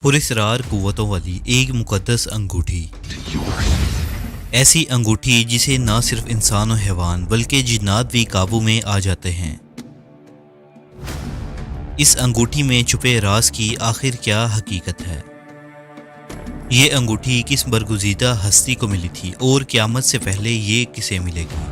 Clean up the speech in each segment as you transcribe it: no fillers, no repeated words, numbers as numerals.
पुरस्रार कुव्वतों वाली एक मुकद्दस अंगूठी। ऐसी अंगूठी जिसे न सिर्फ इंसान और हैवान बल्कि जिन्नात भी काबू में आ जाते हैं। इस अंगूठी में छुपे राज की आखिर क्या हकीकत है? ये अंगूठी किस बरगुज़ीदा हस्ती को मिली थी और क़यामत से पहले ये किसे मिलेगी?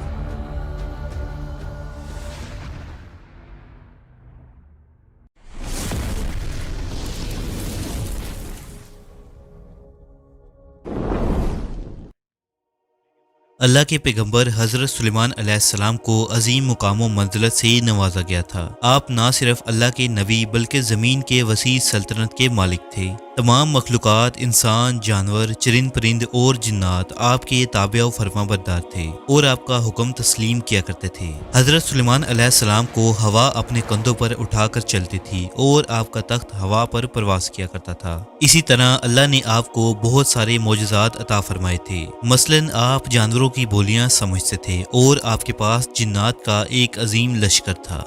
अल्लाह के पैगंबर हज़रत सुलेमान अलैहिस्सलाम को अजीम मुकाम व मंज़िलत से नवाजा गया था। आप ना सिर्फ अल्लाह के नबी बल्कि ज़मीन के वसी सल्तनत के मालिक थे। तमाम मखलूक़ात, इंसान, जानवर, चरिंद परिंद और जिन्नात आपके ताबिया व फरमाबरदार थे और आपका हुक्म तस्लीम किया करते थे। हज़रत सुलेमान अलैहिस्सलाम को हवा अपने कंधों पर उठाकर चलती थी और आपका तख्त हवा पर परवास किया करता था। इसी तरह अल्लाह ने आपको बहुत सारे मोजज़ात अता फरमाए थे। मसलन आप जानवरों की बोलियां समझते थे और आपके पास जिन्नात का एक अजीम लश्कर था।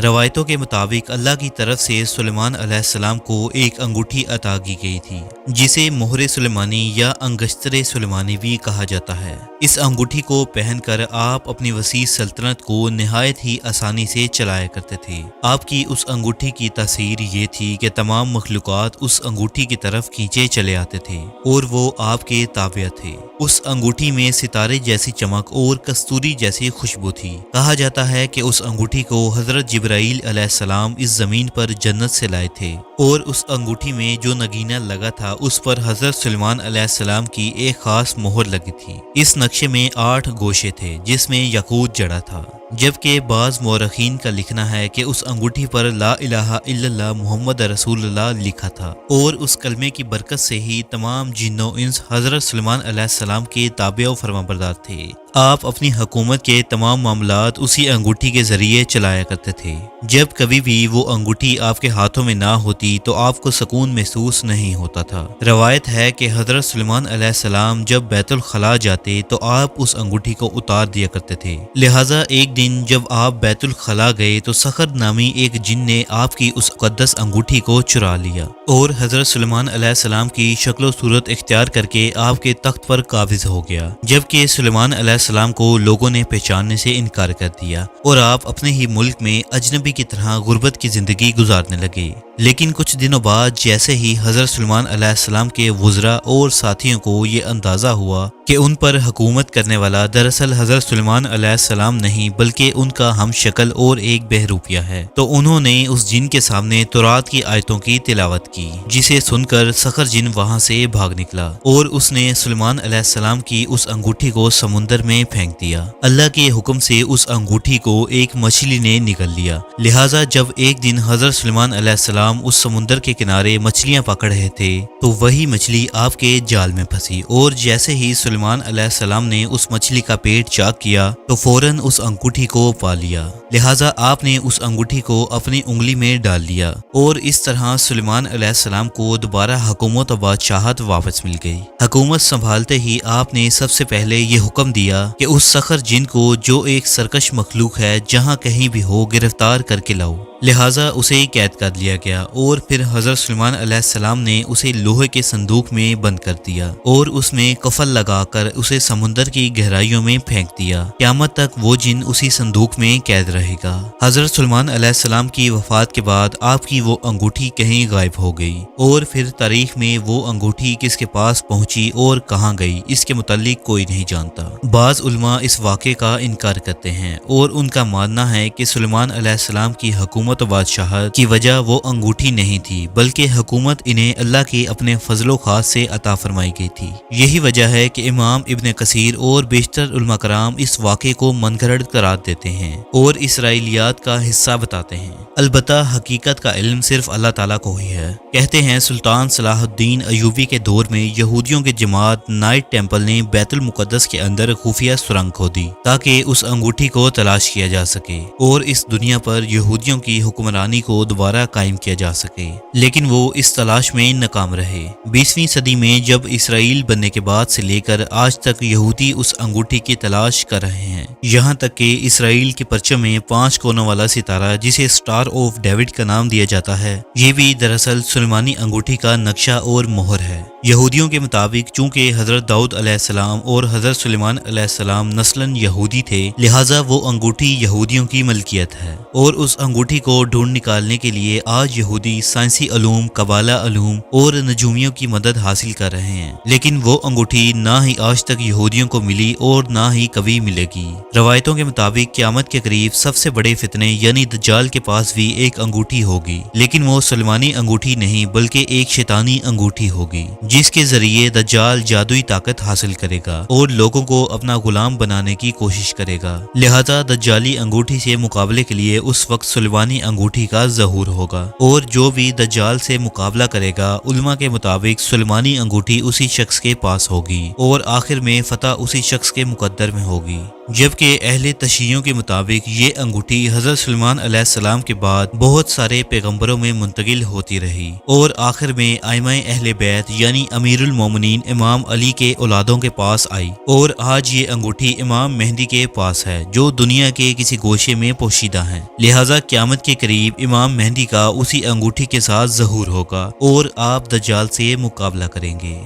रवायतों के मुताबिक अल्लाह की तरफ से सुलेमान अलैहिस्सलाम को एक अंगूठी अता की गई थी जिसे मोहरे सुलेमानी या अंगश्तरे सुलेमानी भी कहा जाता है। इस अंगूठी को पहनकर आप अपनी वसी सल्तनत को निहायत ही आसानी से चलाया करते थे। आपकी उस अंगूठी की तासीर ये थी कि तमाम मखलूक़ात उस अंगूठी की तरफ खींचे चले आते थे और वो आपके ताबिया थे। उस अंगूठी में सितारे जैसी चमक और कस्तूरी जैसी खुशबू थी। कहा जाता है कि उस अंगूठी को हज़रत जिब्राईल अलैहिस्सलाम इस ज़मीन पर जन्नत से लाए थे और उस अंगूठी में जो नगीना लगा था उस पर हज़रत सुलेमान अलैहिस्सलाम की एक खास मोहर लगी थी। इस नक्शे में 8 गोशे थे जिसमें याकूत जड़ा था, जबकि बाज़ मौरखीन का लिखना है कि उस अंगूठी पर ला इलाहा इल्लल्लाह मुहम्मद रसूलुल्लाह लिखा था और उस कलमे की बरकत से ही तमाम जिन्नो इंस हज़रत सुलेमान अलैहिस्सलाम के ताबिया व फरमाबरदार थे। आप अपनी हुकूमत के तमाम मामलात उसी अंगूठी के जरिए चलाया करते थे। जब कभी भी वो अंगूठी आपके हाथों में ना होती तो आपको सुकून महसूस नहीं होता था। रवायत है कि हज़रत सुलेमान अलैहिस्सलाम जब बैतुल खला जाते तो आप उस अंगूठी को उतार दिया करते थे। लिहाजा एक दिन जब आप बैतुल खला गए तो सखर नामी एक जिन ने आपकी उस मुक़द्दस अंगूठी को चुरा लिया और हज़रत सुलेमान अलैहिस्सलाम की शक्ल सूरत इख्तियार करके आपके तख्त पर काबिज हो गया, जबकि सुलेमान अलैहिस्सलाम को लोगों ने पहचानने से इनकार कर दिया और आप अपने ही मुल्क में अजनबी की तरह गुर्बत की जिंदगी गुजारने लगे। लेकिन कुछ दिनों बाद जैसे ही हज़रत सुलेमान अलैहिस्सलाम के वज़रा और साथियों को ये अंदाज़ा हुआ कि उन पर हुकूमत करने वाला दरअसल हज़रत सुलेमान अलैहिस्सलाम नहीं बल्कि उनका हम शक्ल और एक बहरूपिया है, तो उन्होंने उस जिन के सामने तौरात की आयतों की तिलावत की, जिसे सुनकर सखर जिन वहां से भाग निकला और उसने सुलेमान अलैहिस्सलाम की उस अंगूठी को समुंदर में फेंक दिया। अल्लाह के हुक्म से उस अंगूठी को एक मछली ने निगल लिया। लिहाजा जब एक दिन हज़रत सुलेमान अलैहिस्सलाम उस समुंदर के किनारे मछलियां पकड़ रहे थे तो वही मछली आपके जाल में फंसी और जैसे ही सुलेमान अलैहिस्सलाम ने उस मछली का पेट चाक किया तो फौरन उस अंगूठी को पा लिया। लिहाजा आपने उस अंगूठी को अपनी उंगली में डाल लिया और इस तरह सुलेमान अलैहिस्सलाम को दोबारा हुकूमत और बादशाहत वापस मिल गई। हुकूमत संभालते ही आपने सबसे पहले ये हुक्म दिया कि उस सखर जिन को जो एक सरकश मखलूक है जहाँ कहीं भी हो गिरफ्तार करके लाओ। लिहाजा उसे कैद कर लिया गया और फिर हज़रत सुलेमान अलैहिस्सलाम ने उसे लोहे के संदूक में बंद कर दिया और उसमें कफल लगाकर उसे समुंदर की गहराइयों में फेंक दिया। क़यामत तक वो जिन उसी संदूक में कैद रहेगा। हज़रत सुलेमान अलैहिस्सलाम की वफात के बाद आपकी वो अंगूठी कहीं गायब हो गई और फिर तारीख में वो अंगूठी किसके पास पहुंची और कहाँ गई इसके मुतालिक कोई नहीं जानता। बाज़ उलमा इस वाक़े का इनकार करते हैं और उनका मानना है कि सुलेमान अलैहिस्सलाम की हुकूमत और बादशाहत की वजह वो अंगूठी नहीं थी बल्कि हुकूमत इन्हें अल्लाह के अपने फजलो खास से अता फरमाई गई थी। यही वजह है कि इमाम इब्न कसीर और बेशतर उलमा कराम इस वाक़े को मनगढ़ंत करार देते हैं और इसराइलियात का हिस्सा बताते हैं। अलबत्ता हकीकत का इल्म सिर्फ अल्लाह ताला को ही है। कहते हैं सुल्तान सलाहुद्दीन अयूबी के दौर में यहूदियों की जमात नाइट टेम्पल ने बैतुल मुक़द्दस के अंदर खुफिया सुरंग खोदी ताकि उस अंगूठी को तलाश किया जा सके और इस दुनिया पर यहूदियों की हुक्मरानी को दोबारा कायम किया जा सके, लेकिन वो इस तलाश में नाकाम रहे। 20वीं सदी में जब इसराइल बनने के बाद से लेकर आज तक यहूदी उस अंगूठी की तलाश कर रहे हैं। یہاں تک کہ اسرائیل کے پرچم میں 5 کونوں والا ستارہ جسے اسٹار آف ڈیوڈ کا نام دیا جاتا ہے، یہ بھی دراصل سلیمانی انگوٹھی کا نقشہ اور مہر ہے۔ یہودیوں کے مطابق چونکہ حضرت داؤد علیہ السلام اور حضرت سلیمان علیہ السلام نسلاً یہودی تھے، لہٰذا وہ انگوٹھی یہودیوں کی ملکیت ہے، اور اس انگوٹھی کو ڈھونڈ نکالنے کے لیے آج یہودی سائنسی علوم، قبالہ علوم اور نجومیوں کی مدد حاصل کر رہے ہیں، لیکن وہ انگوٹھی نہ ہی آج تک یہودیوں کو ملی اور نہ ہی کبھی ملے گی۔ روایتوں کے مطابق قیامت کے قریب سب سے بڑے فتنے یعنی دجال کے پاس بھی ایک انگوٹھی ہوگی، لیکن وہ سلیمانی انگوٹھی نہیں بلکہ ایک شیطانی انگوٹھی ہوگی، جس کے ذریعے دجال جادوئی طاقت حاصل کرے گا اور لوگوں کو اپنا غلام بنانے کی کوشش کرے گا۔ لہذا دجالی انگوٹھی سے مقابلے کے لیے اس وقت سلیمانی انگوٹھی کا ظہور ہوگا، اور جو بھی دجال سے مقابلہ کرے گا، علماء کے مطابق سلیمانی انگوٹھی اسی شخص کے پاس ہوگی اور آخر میں فتح اسی شخص کے مقدر میں ہوگی۔ جبکہ اہل تشیعوں کے مطابق یہ انگوٹھی حضرت سلیمان علیہ السلام کے بعد بہت سارے پیغمبروں میں منتقل ہوتی رہی اور آخر میں ائمہ اہل بیت یعنی امیر المومنین امام علی کے اولادوں کے پاس آئی، اور آج یہ انگوٹھی امام مہدی کے پاس ہے جو دنیا کے کسی گوشے میں پوشیدہ ہیں۔ لہٰذا قیامت کے قریب امام مہدی کا اسی انگوٹھی کے ساتھ ظہور ہوگا اور آپ دجال سے مقابلہ کریں گے۔